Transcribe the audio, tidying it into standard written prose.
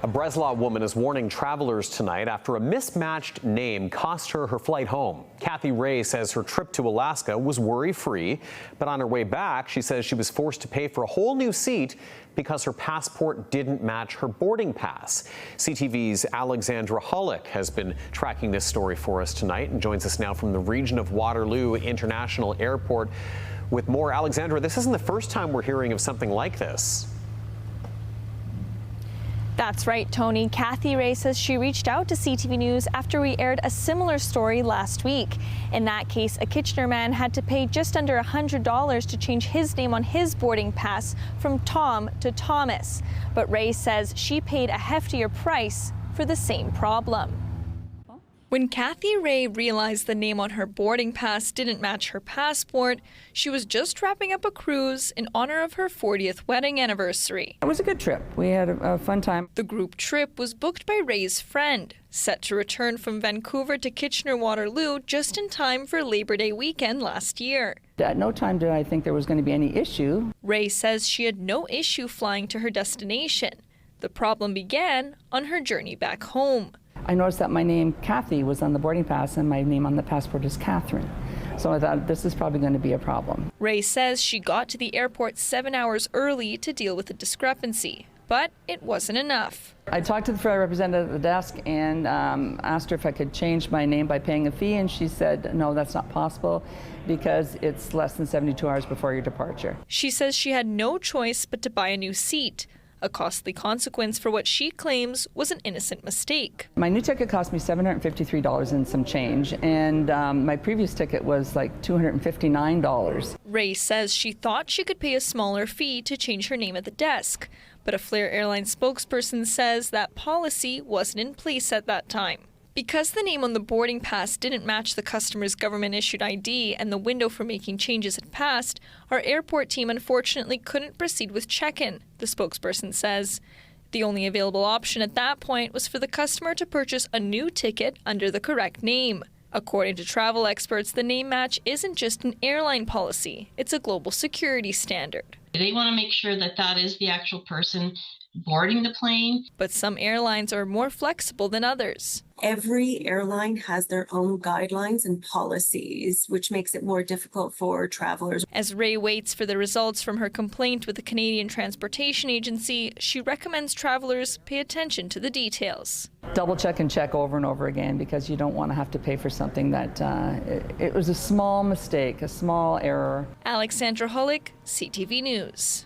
A Breslau woman is warning travelers tonight after a mismatched name cost her flight home. Kathy Ray says her trip to Alaska was worry-free, but on her way back, she says she was forced to pay for a whole new seat because her passport didn't match her boarding pass. CTV's Alexandra Holyk has been tracking this story for us tonight and joins us now from the region of Waterloo International Airport with more. Alexandra, this isn't the first time we're hearing of something like this. That's right, Tony. Kathy Ray says she reached out to CTV News after we aired a similar story last week. In that case, a Kitchener man had to pay just under $100 to change his name on his boarding pass from Tom to Thomas. But Ray says she paid a heftier price for the same problem. When Kathy Ray realized the name on her boarding pass didn't match her passport, she was just wrapping up a cruise in honor of her 40th wedding anniversary. It was a good trip. We had a fun time. The group trip was booked by Ray's friend, set to return from Vancouver to Kitchener-Waterloo just in time for Labor Day weekend last year. At no time did I think there was going to be any issue. Ray says she had no issue flying to her destination. The problem began on her journey back home. I noticed that my name, Kathy, was on the boarding pass and my name on the passport is Catherine. So I thought this is probably going to be a problem. Ray says she got to the airport 7 hours early to deal with the discrepancy, but it wasn't enough. I talked to the representative at the desk and asked her if I could change my name by paying a fee, and she said, no, that's not possible because it's less than 72 hours before your departure. She says she had no choice but to buy a new seat, a costly consequence for what she claims was an innocent mistake. My new ticket cost me $753 and some change, and my previous ticket was like $259. Ray says she thought she could pay a smaller fee to change her name at the desk, but a Flair Airlines spokesperson says that policy wasn't in place at that time. Because the name on the boarding pass didn't match the customer's government-issued ID and the window for making changes had passed, our airport team unfortunately couldn't proceed with check-in, the spokesperson says. The only available option at that point was for the customer to purchase a new ticket under the correct name. According to travel experts, the name match isn't just an airline policy, it's a global security standard. They want to make sure that that is the actual person boarding the plane. But some airlines are more flexible than others. Every airline has their own guidelines and policies, which makes it more difficult for travelers. As Ray waits for the results from her complaint with the Canadian Transportation Agency, she recommends travelers pay attention to the details. Double check and check over and over again because you don't want to have to pay for something that it was a small mistake, a small error. Alexandra Holyk, CTV News.